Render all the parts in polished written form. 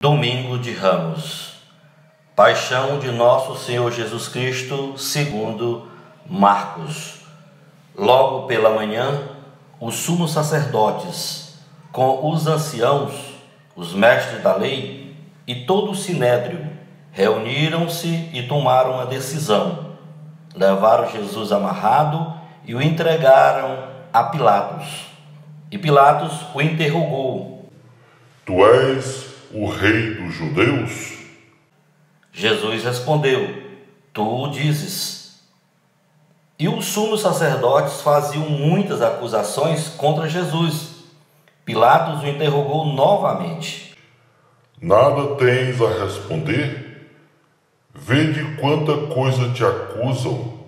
Domingo de Ramos, Paixão de Nosso Senhor Jesus Cristo, segundo Marcos. Logo pela manhã, os sumos sacerdotes, com os anciãos, os mestres da lei e todo o sinédrio, reuniram-se e tomaram uma decisão. Levaram Jesus amarrado e o entregaram a Pilatos. E Pilatos o interrogou: Tu és o rei dos judeus? Jesus respondeu: Tu o dizes. E os sumos sacerdotes faziam muitas acusações contra Jesus. Pilatos o interrogou novamente: Nada tens a responder? Vede quanta coisa te acusam.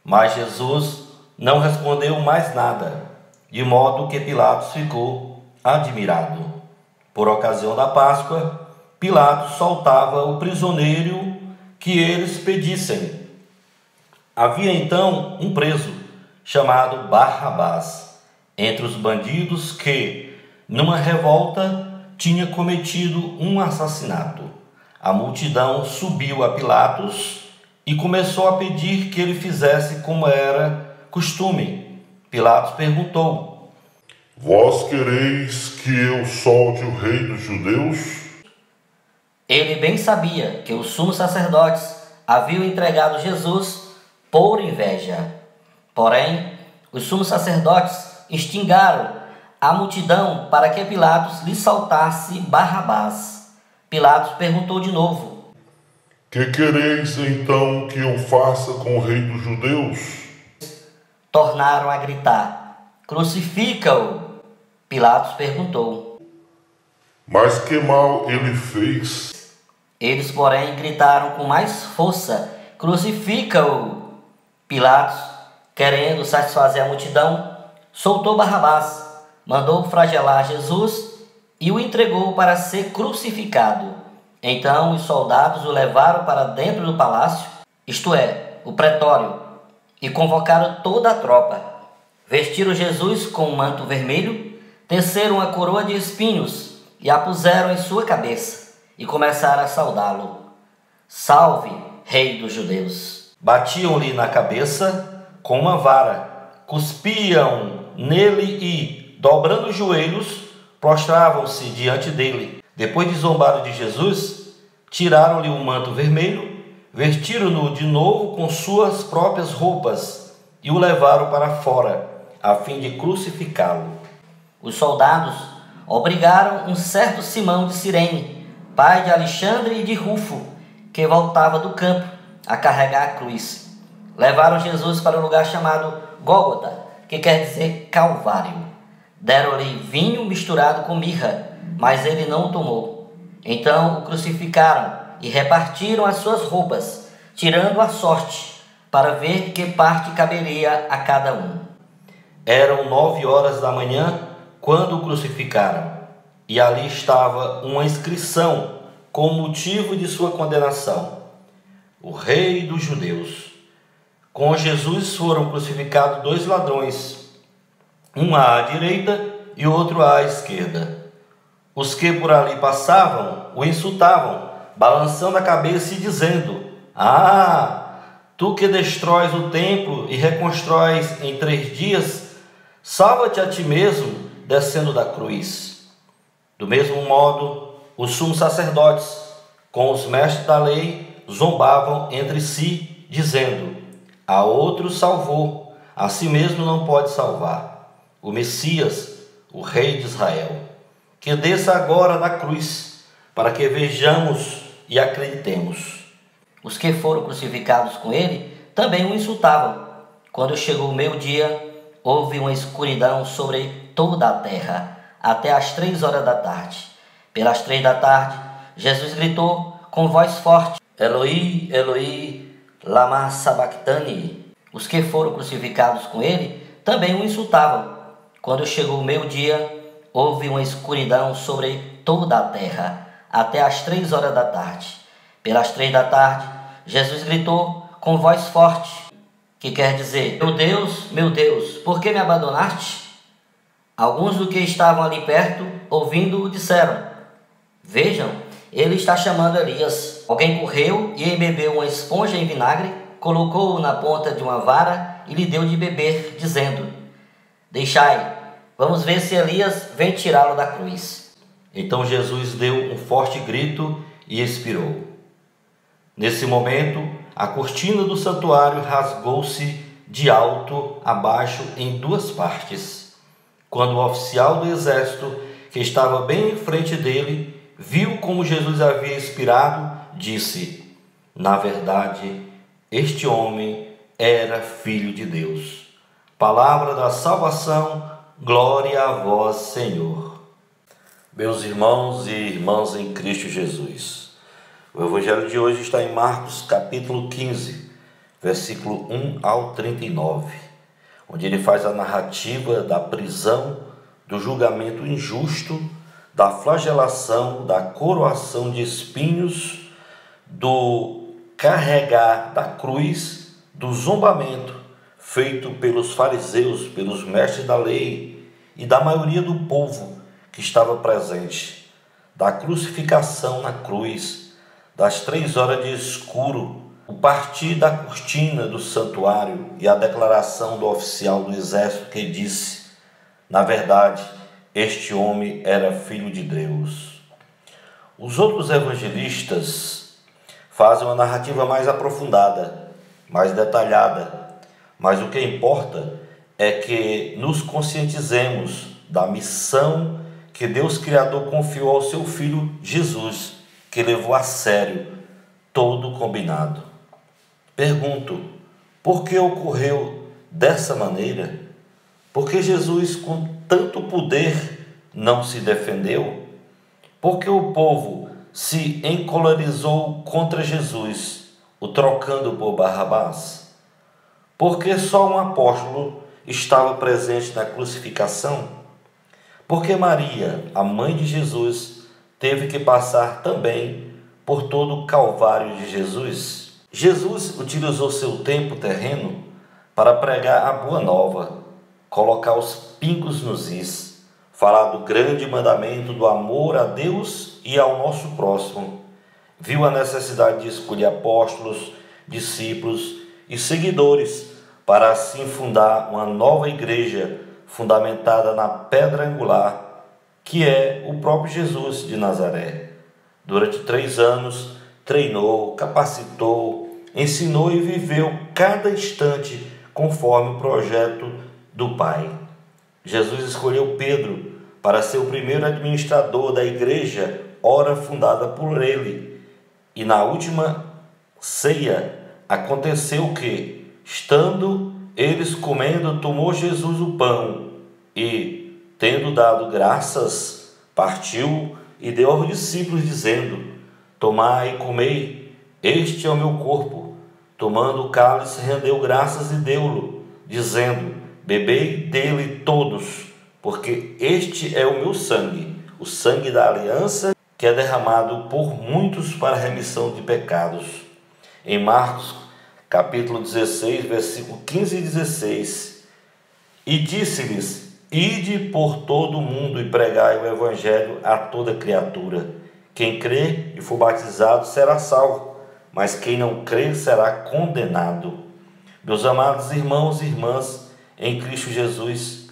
Mas Jesus não respondeu mais nada, de modo que Pilatos ficou admirado. Por ocasião da Páscoa, Pilatos soltava o prisioneiro que eles pedissem. Havia então um preso, chamado Barrabás, entre os bandidos que, numa revolta, tinha cometido um assassinato. A multidão subiu a Pilatos e começou a pedir que ele fizesse como era costume. Pilatos perguntou: Vós quereis que eu solte o rei dos judeus? Ele bem sabia que os sumos sacerdotes haviam entregado Jesus por inveja. Porém, os sumos sacerdotes instigaram a multidão para que Pilatos lhe soltasse Barrabás. Pilatos perguntou de novo: Que quereis então que eu faça com o rei dos judeus? Tornaram a gritar: Crucifica-o! Pilatos perguntou: Mas que mal ele fez? Eles, porém, gritaram com mais força: Crucifica-o! Pilatos, querendo satisfazer a multidão, soltou Barrabás, mandou flagelar Jesus e o entregou para ser crucificado. Então os soldados o levaram para dentro do palácio, isto é, o pretório, e convocaram toda a tropa. Vestiram Jesus com um manto vermelho, teceram uma coroa de espinhos e a puseram em sua cabeça e começaram a saudá-lo: Salve, Rei dos Judeus! Batiam-lhe na cabeça com uma vara, cuspiam nele e, dobrando os joelhos, prostravam-se diante dele. Depois de zombarem de Jesus, tiraram-lhe o manto vermelho, vestiram-no de novo com suas próprias roupas e o levaram para fora, a fim de crucificá-lo. Os soldados obrigaram um certo Simão de Cirene, pai de Alexandre e de Rufo, que voltava do campo, a carregar a cruz. Levaram Jesus para um lugar chamado Gólgota, que quer dizer Calvário. Deram-lhe vinho misturado com mirra, mas ele não o tomou. Então o crucificaram e repartiram as suas roupas, tirando a sorte, para ver que parte caberia a cada um. Eram 9 horas da manhã quando o crucificaram, e ali estava uma inscrição com o motivo de sua condenação: o Rei dos Judeus. Com Jesus foram crucificados 2 ladrões, um à direita e outro à esquerda. Os que por ali passavam o insultavam, balançando a cabeça e dizendo: tu que destróis o templo e reconstróis em 3 dias, salva-te a ti mesmo, descendo da cruz. Do mesmo modo, os sumos sacerdotes, com os mestres da lei, zombavam entre si, dizendo: a outro salvou, a si mesmo não pode salvar. O Messias, o Rei de Israel, que desça agora da cruz, para que vejamos e acreditemos. Os que foram crucificados com ele também o insultavam. Quando chegou o meio-dia, houve uma escuridão sobre toda a terra, até às 3 horas da tarde. Pelas 3 da tarde, Jesus gritou com voz forte: Eloi, Eloi, lama sabachthani. Os que foram crucificados com ele também o insultavam. Quando chegou o meio-dia, houve uma escuridão sobre toda a terra, até às 3 horas da tarde. Pelas 3 da tarde, Jesus gritou com voz forte, que quer dizer: meu Deus, por que me abandonaste? Alguns dos que estavam ali perto, ouvindo-o, disseram: Vejam, ele está chamando Elias. Alguém correu e embebeu uma esponja em vinagre, colocou-o na ponta de uma vara e lhe deu de beber, dizendo: deixai, vamos ver se Elias vem tirá-lo da cruz. Então Jesus deu um forte grito e expirou. Nesse momento, a cortina do santuário rasgou-se de alto a baixo em duas partes. Quando o oficial do exército, que estava bem em frente dele, viu como Jesus havia expirado, disse: na verdade, este homem era filho de Deus. Palavra da salvação, glória a vós, Senhor. Meus irmãos e irmãs em Cristo Jesus, o evangelho de hoje está em Marcos capítulo 15, versículo 1 ao 39, onde ele faz a narrativa da prisão, do julgamento injusto, da flagelação, da coroação de espinhos, do carregar da cruz, do zombamento feito pelos fariseus, pelos mestres da lei e da maioria do povo que estava presente, da crucificação na cruz, das 3 horas de escuro, o partir da cortina do santuário e a declaração do oficial do exército que disse: na verdade, este homem era filho de Deus. Os outros evangelistas fazem uma narrativa mais aprofundada, mais detalhada, mas o que importa é que nos conscientizemos da missão que Deus Criador confiou ao seu Filho Jesus, que levou a sério todo o combinado. Pergunto, por que ocorreu dessa maneira? Por que Jesus, com tanto poder, não se defendeu? Por que o povo se encolerizou contra Jesus, o trocando por Barrabás? Por que só um apóstolo estava presente na crucificação? Por que Maria, a mãe de Jesus, teve que passar também por todo o calvário de Jesus? Jesus utilizou seu tempo terreno para pregar a boa nova, colocar os pingos nos is, falar do grande mandamento do amor a Deus e ao nosso próximo. Viu a necessidade de escolher apóstolos, discípulos e seguidores para assim fundar uma nova igreja fundamentada na pedra angular, que é o próprio Jesus de Nazaré. Durante 3 anos, treinou, capacitou, ensinou e viveu cada instante conforme o projeto do Pai. Jesus escolheu Pedro para ser o primeiro administrador da igreja, ora fundada por ele. E na última ceia aconteceu que, estando eles comendo, tomou Jesus o pão e, tendo dado graças, partiu e deu aos discípulos, dizendo: tomai e comei, este é o meu corpo. Tomando o cálice, rendeu graças e deu-lo, dizendo: bebei dele todos, porque este é o meu sangue, o sangue da aliança, que é derramado por muitos para a remissão de pecados. Em Marcos, capítulo 16, versículo 15 e 16. E disse-lhes: ide por todo o mundo e pregai o evangelho a toda criatura. Quem crê e for batizado será salvo, mas quem não crer será condenado. Meus amados irmãos e irmãs em Cristo Jesus,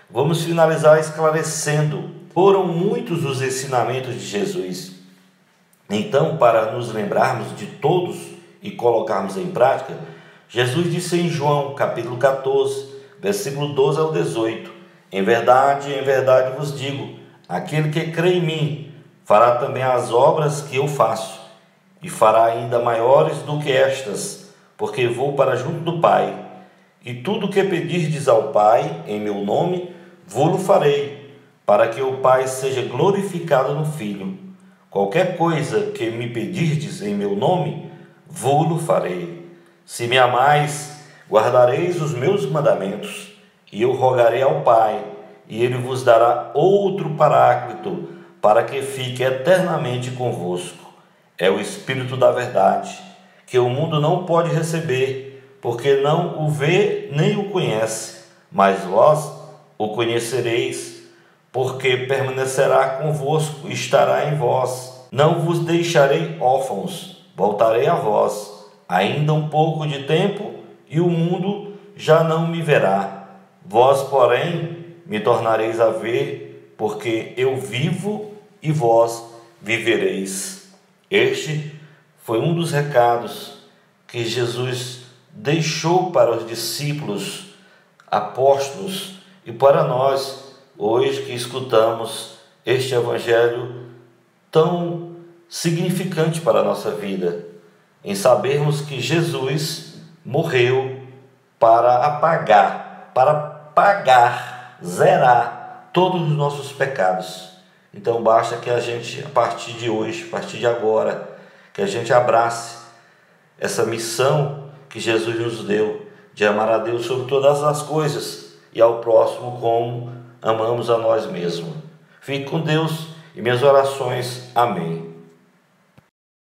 vamos finalizar esclarecendo. Foram muitos os ensinamentos de Jesus. Então, para nos lembrarmos de todos e colocarmos em prática, Jesus disse em João, capítulo 14, versículo 12 ao 18: em verdade vos digo, aquele que crê em mim fará também as obras que eu faço, e fará ainda maiores do que estas, porque vou para junto do Pai. E tudo o que pedirdes ao Pai em meu nome, vô-lo farei, para que o Pai seja glorificado no Filho. Qualquer coisa que me pedirdes em meu nome, vô-lo farei. Se me amais, guardareis os meus mandamentos, e eu rogarei ao Pai, e ele vos dará outro Paráclito, para que fique eternamente convosco. É o Espírito da verdade, que o mundo não pode receber, porque não o vê nem o conhece, mas vós o conhecereis, porque permanecerá convosco e estará em vós. Não vos deixarei órfãos, voltarei a vós. Ainda um pouco de tempo, e o mundo já não me verá. Vós, porém, me tornareis a ver, porque eu vivo e vós vivereis. Este foi um dos recados que Jesus deixou para os discípulos, apóstolos, e para nós, hoje que escutamos este evangelho tão significante para a nossa vida, em sabermos que Jesus morreu para pagar, zerar todos os nossos pecados. Então basta que a gente, a partir de hoje, a partir de agora, que a gente abrace essa missão que Jesus nos deu, de amar a Deus sobre todas as coisas e ao próximo como amamos a nós mesmos. Fique com Deus e minhas orações. Amém.